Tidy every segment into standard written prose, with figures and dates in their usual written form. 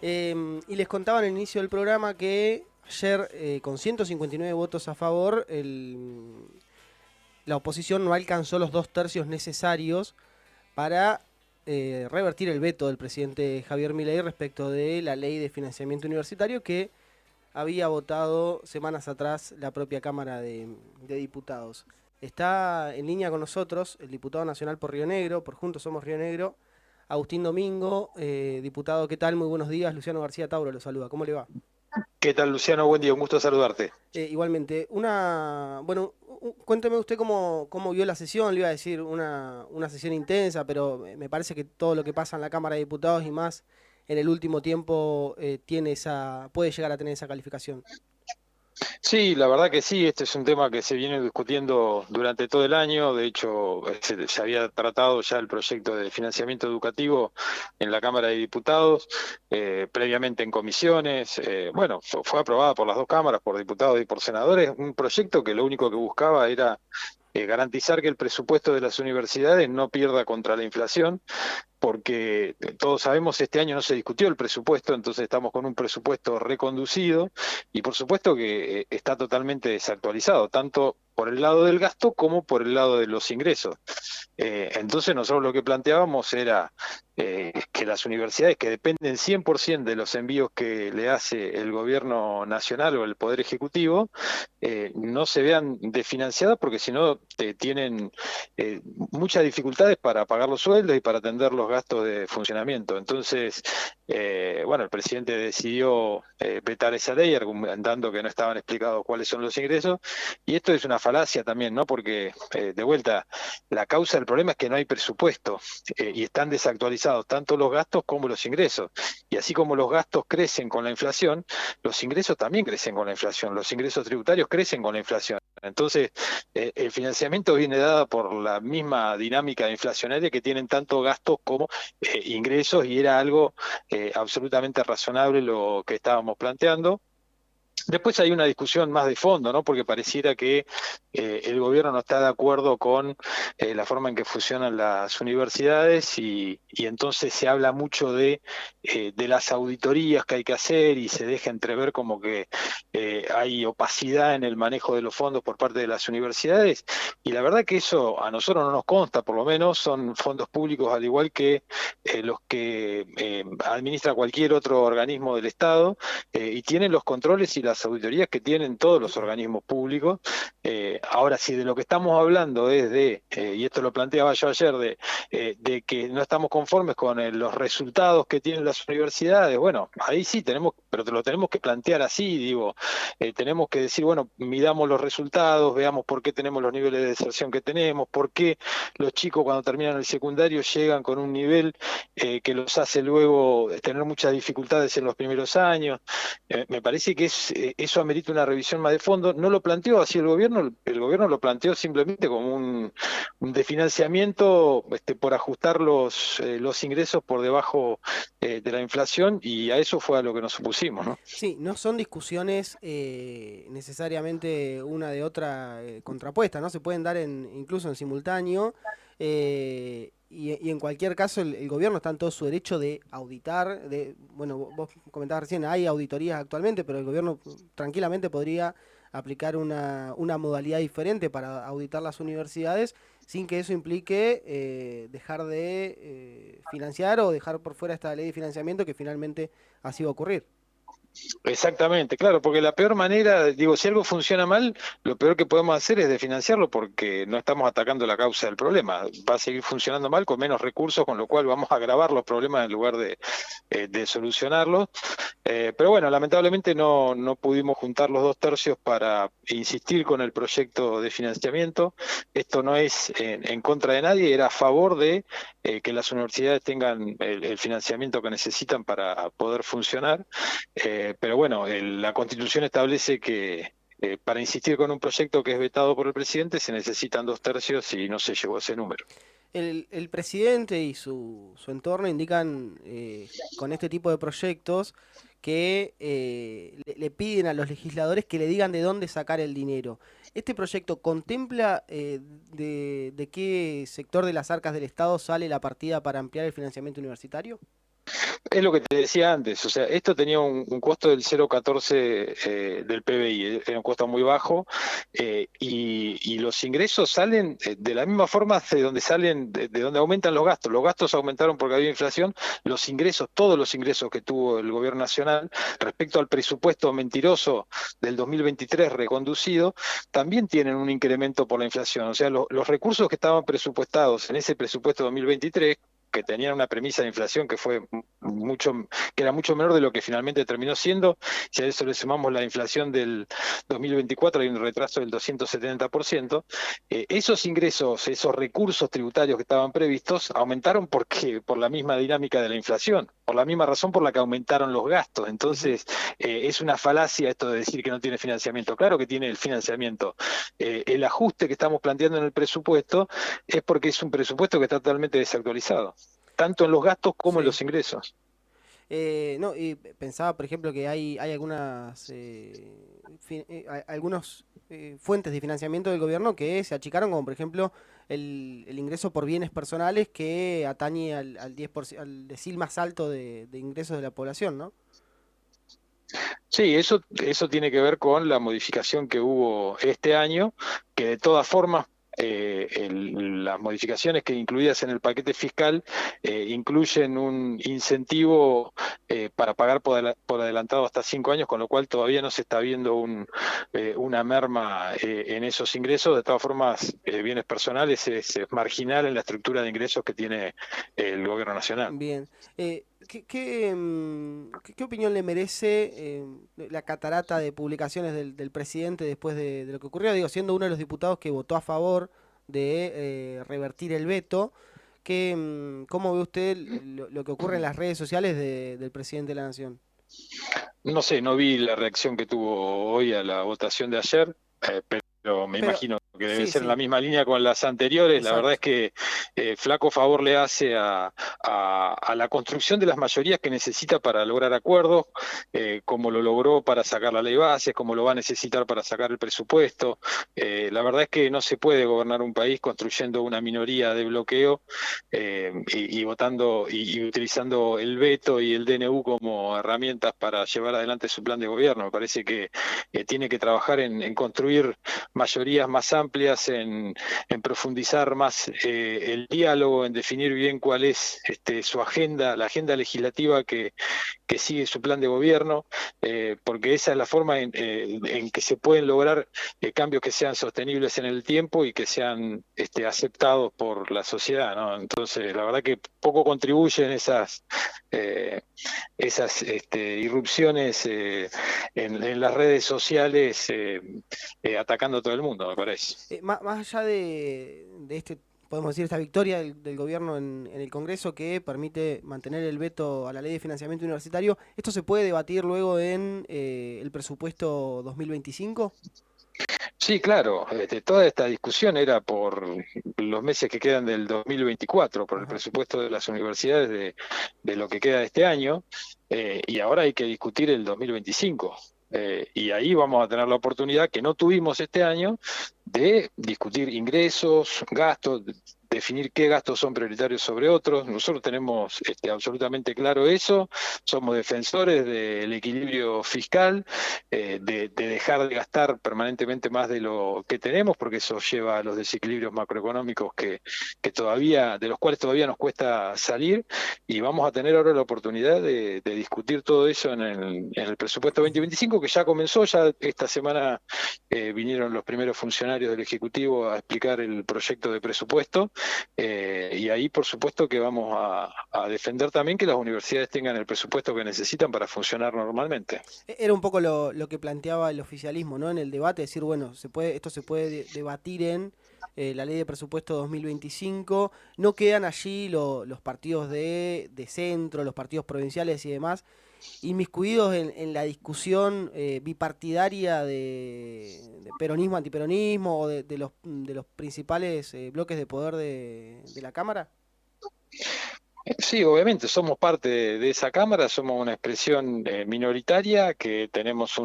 Y les contaba en el inicio del programa que ayer, con 159 votos a favor, la oposición no alcanzó los 2 tercios necesarios para revertir el veto del presidente Javier Milei respecto de la ley de financiamiento universitario que había votado semanas atrás la propia Cámara de Diputados. Está en línea con nosotros el diputado nacional por Río Negro, por Juntos Somos Río Negro, Agustín Domingo. Diputado, ¿qué tal? Muy buenos días. Luciano García Tauro lo saluda. ¿Cómo le va? ¿Qué tal, Luciano? Buen día, un gusto saludarte. Igualmente, bueno, cuénteme usted cómo vio la sesión. Le iba a decir una sesión intensa, pero me parece que todo lo que pasa en la Cámara de Diputados y más en el último tiempo puede llegar a tener esa calificación. Sí, la verdad que sí, este es un tema que se viene discutiendo durante todo el año. De hecho, se había tratado ya el proyecto de financiamiento educativo en la Cámara de Diputados, previamente en comisiones. Bueno, fue aprobada por las dos cámaras, por diputados y por senadores, un proyecto que lo único que buscaba era garantizar que el presupuesto de las universidades no pierda contra la inflación, porque todos sabemos este año no se discutió el presupuesto, entonces estamos con un presupuesto reconducido y por supuesto que está totalmente desactualizado, tanto por el lado del gasto como por el lado de los ingresos. Entonces nosotros lo que planteábamos era que las universidades que dependen 100% de los envíos que le hace el gobierno nacional o el Poder Ejecutivo, no se vean desfinanciadas porque si no tienen muchas dificultades para pagar los sueldos y para atender los gastos de funcionamiento. Entonces, bueno, el presidente decidió vetar esa ley argumentando que no estaban explicados cuáles son los ingresos y esto es una falacia también, ¿no? Porque de vuelta, la causa del problema es que no hay presupuesto y están desactualizados tanto los gastos como los ingresos. Y así como los gastos crecen con la inflación, los ingresos también crecen con la inflación, los ingresos tributarios crecen con la inflación. Entonces, el financiamiento viene dado por la misma dinámica inflacionaria que tienen tanto gastos como ingresos y era algo absolutamente razonable lo que estábamos planteando. Después hay una discusión más de fondo, ¿no? Porque pareciera que el gobierno no está de acuerdo con la forma en que funcionan las universidades y entonces se habla mucho de las auditorías que hay que hacer y se deja entrever como que hay opacidad en el manejo de los fondos por parte de las universidades y la verdad que eso a nosotros no nos consta, por lo menos son fondos públicos al igual que los que administra cualquier otro organismo del Estado y tienen los controles y las auditorías que tienen todos los organismos públicos. Ahora, si de lo que estamos hablando es y esto lo planteaba yo ayer, de que no estamos conformes con los resultados que tienen las universidades, bueno, ahí sí tenemos, pero lo tenemos que plantear así, digo, tenemos que decir, bueno, midamos los resultados, veamos por qué tenemos los niveles de deserción que tenemos, por qué los chicos cuando terminan el secundario llegan con un nivel que los hace luego tener muchas dificultades en los primeros años. Me parece que eso amerita una revisión más de fondo. No lo planteó así el gobierno lo planteó simplemente como un desfinanciamiento por ajustar los ingresos por debajo de la inflación y a eso fue a lo que nos opusimos, ¿no? Sí, no son discusiones necesariamente una de otra contrapuestas, ¿no? Se pueden dar incluso en simultáneo. Y en cualquier caso, el gobierno está en todo su derecho de auditar. Bueno, vos comentabas recién, hay auditorías actualmente, pero el gobierno tranquilamente podría aplicar una modalidad diferente para auditar las universidades sin que eso implique dejar de financiar o dejar por fuera esta ley de financiamiento que finalmente así va a ocurrir. Exactamente, claro, porque la peor manera, digo, si algo funciona mal, lo peor que podemos hacer es desfinanciarlo porque no estamos atacando la causa del problema. Va a seguir funcionando mal con menos recursos, con lo cual vamos a agravar los problemas en lugar de solucionarlos. Pero bueno, lamentablemente no pudimos juntar los 2 tercios para insistir con el proyecto de financiamiento. Esto no es en contra de nadie, era a favor de que las universidades tengan el financiamiento que necesitan para poder funcionar. Pero bueno, la Constitución establece que para insistir con un proyecto que es vetado por el presidente se necesitan 2 tercios y no se llegó a ese número. El presidente y su entorno indican con este tipo de proyectos que le piden a los legisladores que le digan de dónde sacar el dinero. ¿Este proyecto contempla de qué sector de las arcas del Estado sale la partida para ampliar el financiamiento universitario? Es lo que te decía antes, o sea, esto tenía un costo del 0,14 del PBI, era un costo muy bajo, y los ingresos salen de la misma forma de donde salen, de donde aumentan los gastos. Los gastos aumentaron porque había inflación, los ingresos, todos los ingresos que tuvo el gobierno nacional respecto al presupuesto mentiroso del 2023 reconducido, también tienen un incremento por la inflación. O sea, los recursos que estaban presupuestados en ese presupuesto 2023, que tenían una premisa de inflación que fue mucho, que era mucho menor de lo que finalmente terminó siendo. Si a eso le sumamos la inflación del 2024, hay un retraso del 270%. Esos ingresos, esos recursos tributarios que estaban previstos, aumentaron porque por la misma dinámica de la inflación, por la misma razón por la que aumentaron los gastos. Ujú. Entonces, es una falacia esto de decir que no tiene financiamiento. Claro que tiene el financiamiento. El ajuste que estamos planteando en el presupuesto es porque es un presupuesto que está totalmente desactualizado, tanto en los gastos como en Sí. los ingresos. No, y pensaba, por ejemplo, que hay algunas algunos fuentes de financiamiento del gobierno que se achicaron, como por ejemplo el ingreso por bienes personales que atañe al 10%, al decil más alto de ingresos de la población, ¿no? Sí, eso tiene que ver con la modificación que hubo este año, que de todas formas las modificaciones que incluidas en el paquete fiscal incluyen un incentivo para pagar por adelantado hasta 5 años, con lo cual todavía no se está viendo una merma en esos ingresos. De todas formas, bienes personales es marginal en la estructura de ingresos que tiene el gobierno nacional. Bien. ¿Qué opinión le merece la catarata de publicaciones del presidente después de lo que ocurrió? Digo, siendo uno de los diputados que votó a favor de revertir el veto, ¿cómo ve usted lo que ocurre en las redes sociales del presidente de la Nación? No sé, no vi la reacción que tuvo hoy a la votación de ayer, pero me Pero, imagino que debe sí, ser en la sí, misma línea con las anteriores. La verdad es exacto. que flaco favor le hace a la construcción de las mayorías que necesita para lograr acuerdos, como lo logró para sacar la ley base, como lo va a necesitar para sacar el presupuesto. La verdad es que no se puede gobernar un país construyendo una minoría de bloqueo y votando y utilizando el veto y el DNU como herramientas para llevar adelante su plan de gobierno. Me parece que tiene que trabajar en construir mayorías más amplias, en profundizar más el diálogo, en definir bien cuál es su agenda, la agenda legislativa que sigue su plan de gobierno, porque esa es la forma en que se pueden lograr cambios que sean sostenibles en el tiempo y que sean aceptados por la sociedad, ¿no? Entonces, la verdad que poco contribuyen eh, esas irrupciones en las redes sociales atacando a todo el mundo, me parece. Más allá de este, podemos decir, esta victoria del gobierno en el Congreso que permite mantener el veto a la ley de financiamiento universitario, ¿esto se puede debatir luego en el presupuesto 2025? Sí, claro, toda esta discusión era por los meses que quedan del 2024, por el Ajá. presupuesto de las universidades de lo que queda de este año, y ahora hay que discutir el 2025. Y ahí vamos a tener la oportunidad que no tuvimos este año de discutir ingresos, gastos, definir qué gastos son prioritarios sobre otros. Nosotros tenemos absolutamente claro eso, somos defensores del equilibrio fiscal, de dejar de gastar permanentemente más de lo que tenemos, porque eso lleva a los desequilibrios macroeconómicos que todavía, de los cuales todavía nos cuesta salir, y vamos a tener ahora la oportunidad de discutir todo eso en el presupuesto 2025, que ya comenzó. Ya esta semana vinieron los primeros funcionarios del Ejecutivo a explicar el proyecto de presupuesto, y ahí por supuesto que vamos a defender también que las universidades tengan el presupuesto que necesitan para funcionar normalmente. Era un poco lo que planteaba el oficialismo, ¿no? En el debate, decir, bueno, esto se puede debatir en la ley de presupuesto 2025. No quedan allí los partidos de centro, los partidos provinciales y demás, inmiscuidos en la discusión bipartidaria de peronismo, antiperonismo o de los principales bloques de poder de la Cámara. Sí, obviamente, somos parte de esa Cámara, somos una expresión minoritaria que tenemos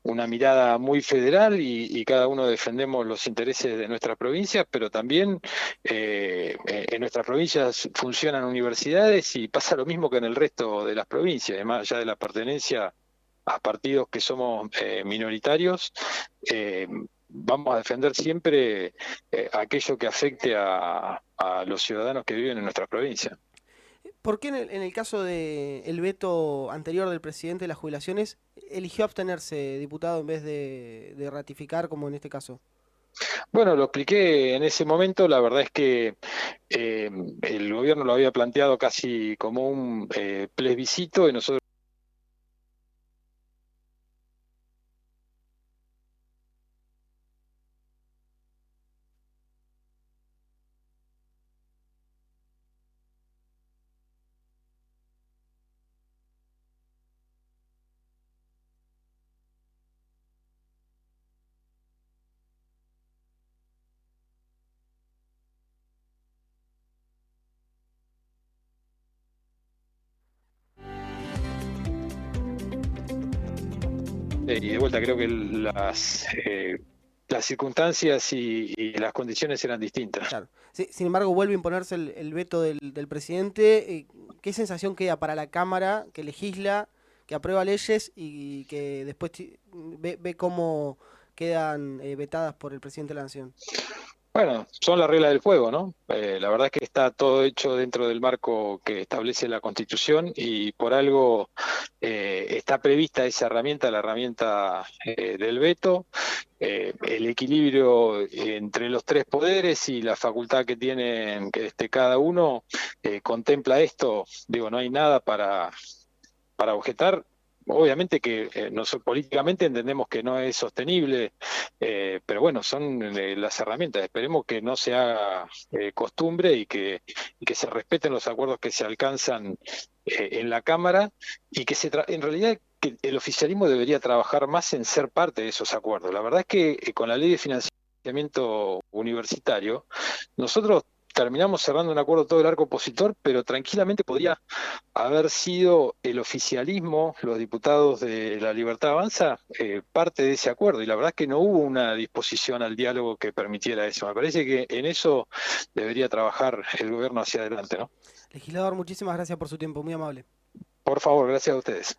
una mirada muy federal y cada uno defendemos los intereses de nuestras provincias, pero también en nuestras provincias funcionan universidades y pasa lo mismo que en el resto de las provincias, además allá de la pertenencia a partidos que somos minoritarios, eh, vamos a defender siempre aquello que afecte a los ciudadanos que viven en nuestra provincia. ¿Por qué en el caso del veto anterior del presidente de las jubilaciones eligió abstenerse, diputado, en vez de ratificar como en este caso? Bueno, lo expliqué en ese momento, la verdad es que eh, el gobierno lo había planteado casi como un plebiscito y nosotros y de vuelta creo que las circunstancias y las condiciones eran distintas. Claro. Sí, sin embargo, vuelve a imponerse el veto del presidente. ¿Qué sensación queda para la Cámara que legisla, que aprueba leyes y que después ve cómo quedan vetadas por el presidente de la Nación? Bueno, son las reglas del juego, ¿no? La verdad es que está todo hecho dentro del marco que establece la Constitución y por algo está prevista esa herramienta, la herramienta del veto, el equilibrio entre los tres poderes y la facultad que tienen cada uno contempla esto. Digo, no hay nada para objetar. Obviamente que políticamente entendemos que no es sostenible, pero bueno, son las herramientas. Esperemos que no se haga costumbre y que se respeten los acuerdos que se alcanzan en la Cámara y que en realidad que el oficialismo debería trabajar más en ser parte de esos acuerdos. La verdad es que con la ley de financiamiento universitario, nosotros terminamos cerrando un acuerdo todo el arco opositor, pero tranquilamente podría haber sido el oficialismo, los diputados de La Libertad Avanza, parte de ese acuerdo. Y la verdad es que no hubo una disposición al diálogo que permitiera eso. Me parece que en eso debería trabajar el gobierno hacia adelante, ¿no? Legislador, muchísimas gracias por su tiempo, muy amable. Por favor, gracias a ustedes.